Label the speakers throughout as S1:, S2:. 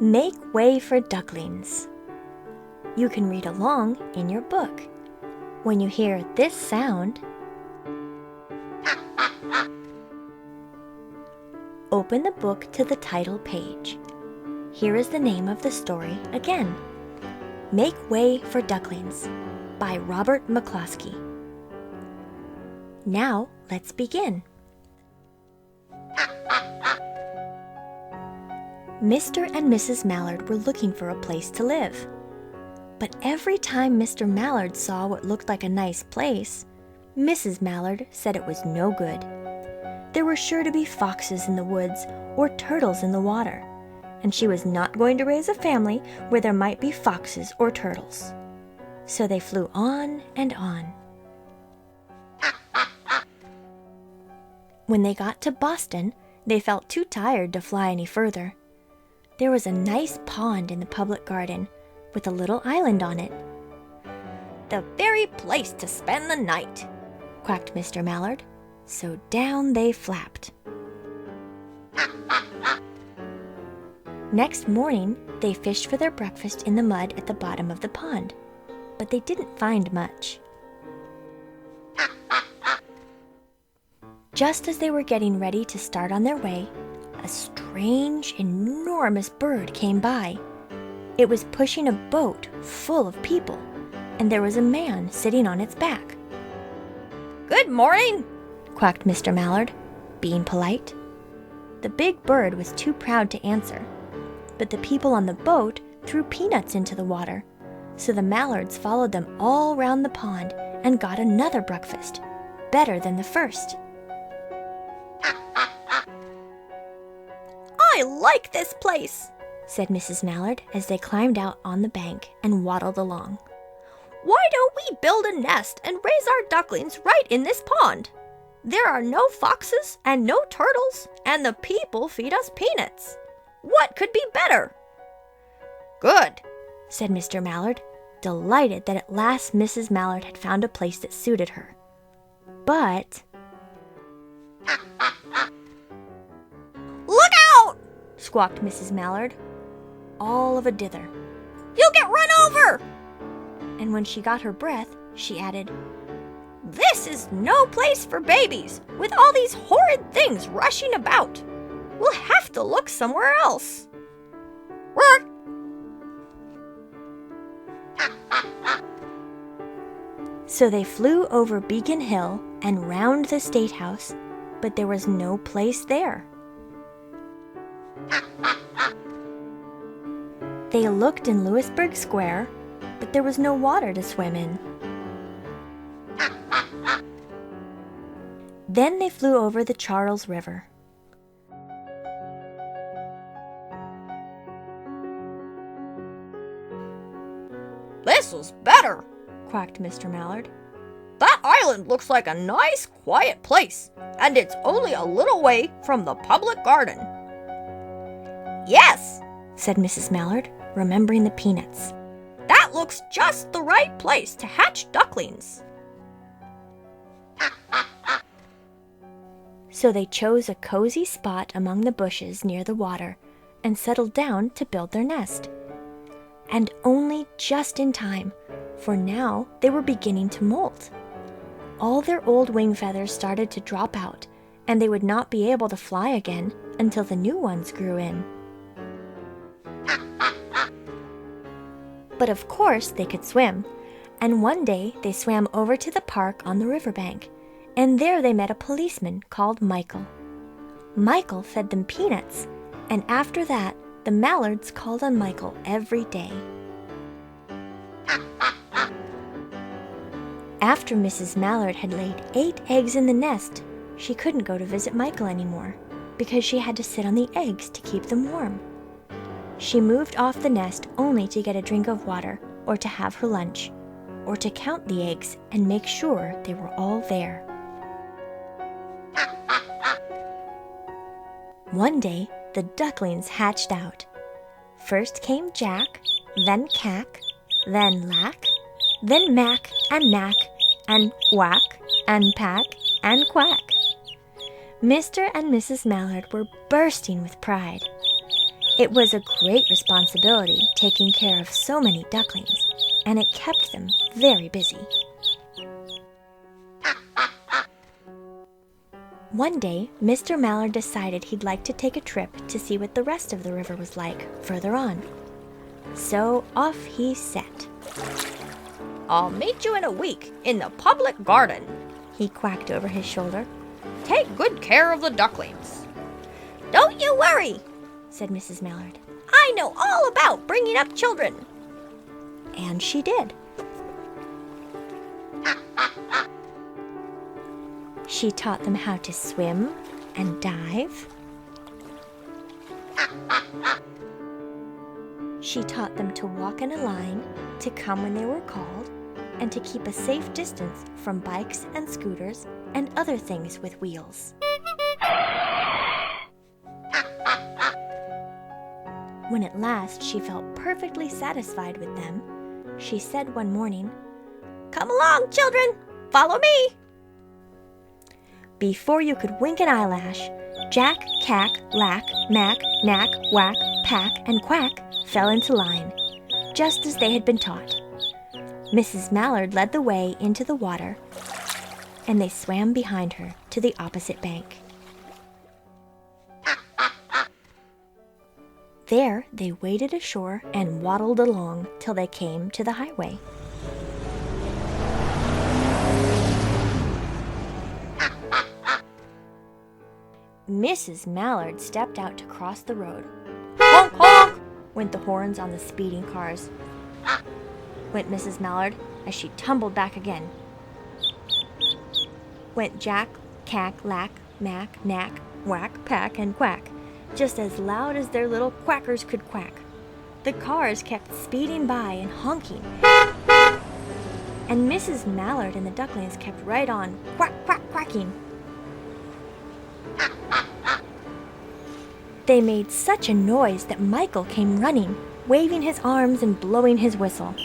S1: Make way for ducklings. You can read along in your book. When you hear this sound, open the book to the title page. Here is the name of the story again. Make Way for Ducklings by Robert McCloskey. Now let's begin. Mr. and Mrs. Mallard were looking for a place to live. But every time Mr. Mallard saw what looked like a nice place, Mrs. Mallard said it was no good. There were sure to be foxes in the woods or turtles in the water, and she was not going to raise a family where there might be foxes or turtles. So they flew on and on. When they got to Boston, they felt too tired to fly any further. There was a nice pond in the public garden with a little island on it. "The very place to spend the night," quacked Mr. Mallard. So down they flapped. Next morning, they fished for their breakfast in the mud at the bottom of the pond, but they didn't find much. Just as they were getting ready to start on their way, a strange, enormous bird came by. It was pushing a boat full of people, and there was a man sitting on its back. "Good morning," quacked Mr. Mallard, being polite. The big bird was too proud to answer, but the people on the boat threw peanuts into the water, so the Mallards followed them all round the pond and got another breakfast, better than the first. "I like this place," said Mrs. Mallard as they climbed out on the bank and waddled along. "Why don't we build a nest and raise our ducklings right in this pond? There are no foxes and no turtles, and the people feed us peanuts. What could be better?" "Good," said Mr. Mallard, delighted that at last Mrs. Mallard had found a place that suited her. But... "Look out!" squawked Mrs. Mallard, all of a dither. "You'll get run over!" And when she got her breath, she added, "This is no place for babies, with all these horrid things rushing about. We'll have to look somewhere else." Work! So they flew over Beacon Hill and round the State House, but there was no place there. They looked in Louisburg Square, but there was no water to swim in. Then they flew over the Charles River. "This is better," quacked Mr. Mallard. "That island looks like a nice, quiet place, and it's only a little way from the public garden." "Yes," said Mrs. Mallard, remembering the peanuts. "That looks just the right place to hatch ducklings." So they chose a cozy spot among the bushes near the water and settled down to build their nest. And only just in time, for now they were beginning to molt. All their old wing feathers started to drop out, and they would not be able to fly again until the new ones grew in. But of course they could swim, and one day they swam over to the park on the riverbank, and there they met a policeman called Michael. Michael fed them peanuts, and after that, the Mallards called on Michael every day. After Mrs. Mallard had laid 8 eggs in the nest, she couldn't go to visit Michael anymore, because she had to sit on the eggs to keep them warm. She moved off the nest only to get a drink of water, or to have her lunch, or to count the eggs and make sure they were all there. One day, the ducklings hatched out. First came Jack, then Cack, then Lack, then Mack and Knack, and Whack and Pack and Quack. Mr. and Mrs. Mallard were bursting with pride. It was a great responsibility taking care of so many ducklings, and it kept them very busy. One day, Mr. Mallard decided he'd like to take a trip to see what the rest of the river was like further on. So off he set.
S2: "I'll meet you in a week in the public garden,"
S1: he quacked over his shoulder.
S2: "Take good care of the ducklings."
S1: "Don't you worry," said Mrs. Mallard. "I know all about bringing up children." And she did. She taught them how to swim and dive. She taught them to walk in a line, to come when they were called, and to keep a safe distance from bikes and scooters and other things with wheels. When at last she felt perfectly satisfied with them, she said one morning, "Come along, children, follow me." Before you could wink an eyelash, Jack, Cack, Lack, Mack, Knack, Whack, Pack, and Quack fell into line, just as they had been taught. Mrs. Mallard led the way into the water, and they swam behind her to the opposite bank. There they waded ashore and waddled along till they came to the highway. Mrs. Mallard stepped out to cross the road. "Honk, honk!" went the horns on the speeding cars. Went Mrs. Mallard as she tumbled back again. Went Jack, Cack, Lack, Mack, Knack, Whack, Pack, and Quack, just as loud as their little quackers could quack. The cars kept speeding by and honking. And Mrs. Mallard and the ducklings kept right on, quack, quack, quacking. They made such a noise that Michael came running, waving his arms and blowing his whistle.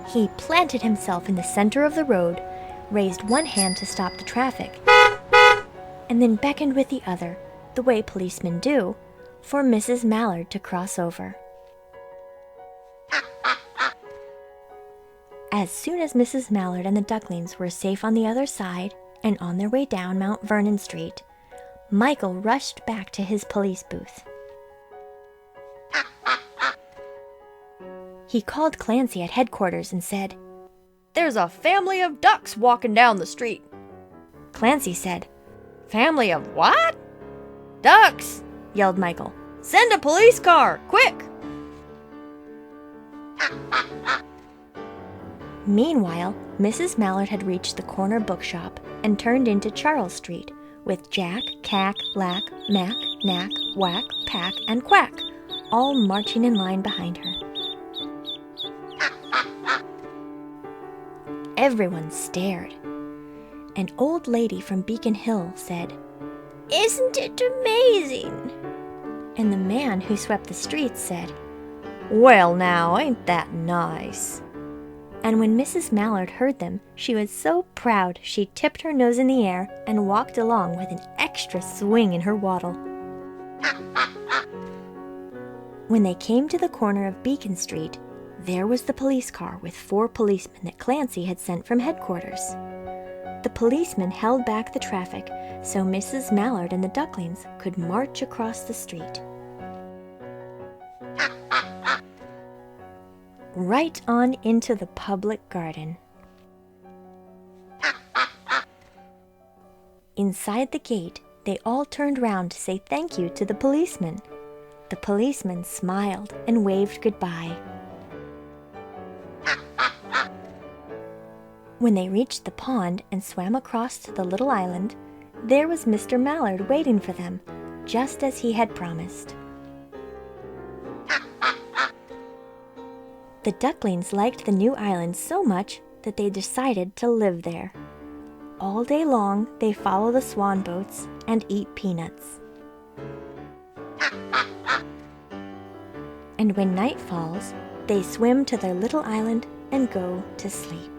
S1: He planted himself in the center of the road, raised one hand to stop the traffic, and then beckoned with the other, the way policemen do, for Mrs. Mallard to cross over. As soon as Mrs. Mallard and the ducklings were safe on the other side and on their way down Mount Vernon Street, Michael rushed back to his police booth. He called Clancy at headquarters and said,
S2: "There's a family of ducks walking down the street."
S1: Clancy said,
S2: "Family of what?" "Ducks," yelled Michael. "Send a police car, quick!"
S1: Meanwhile, Mrs. Mallard had reached the corner bookshop and turned into Charles Street with Jack, Cack, Lack, Mack, Knack, Whack, Pack, and Quack all marching in line behind her. Everyone stared. An old lady from Beacon Hill said, "Isn't it amazing?" And the man who swept the streets said,
S2: "Well now, ain't that nice?"
S1: And when Mrs. Mallard heard them, she was so proud she tipped her nose in the air and walked along with an extra swing in her waddle. When they came to the corner of Beacon Street, there was the police car with 4 policemen that Clancy had sent from headquarters. The policemen held back the traffic so Mrs. Mallard and the ducklings could march across the street. Right on into the public garden. Inside the gate, they all turned round to say thank you to the policeman. The policeman smiled and waved goodbye. When they reached the pond and swam across to the little island, there was Mr. Mallard waiting for them, just as he had promised. The ducklings liked the new island so much that they decided to live there. All day long, they follow the swan boats and eat peanuts. And when night falls, they swim to their little island and go to sleep.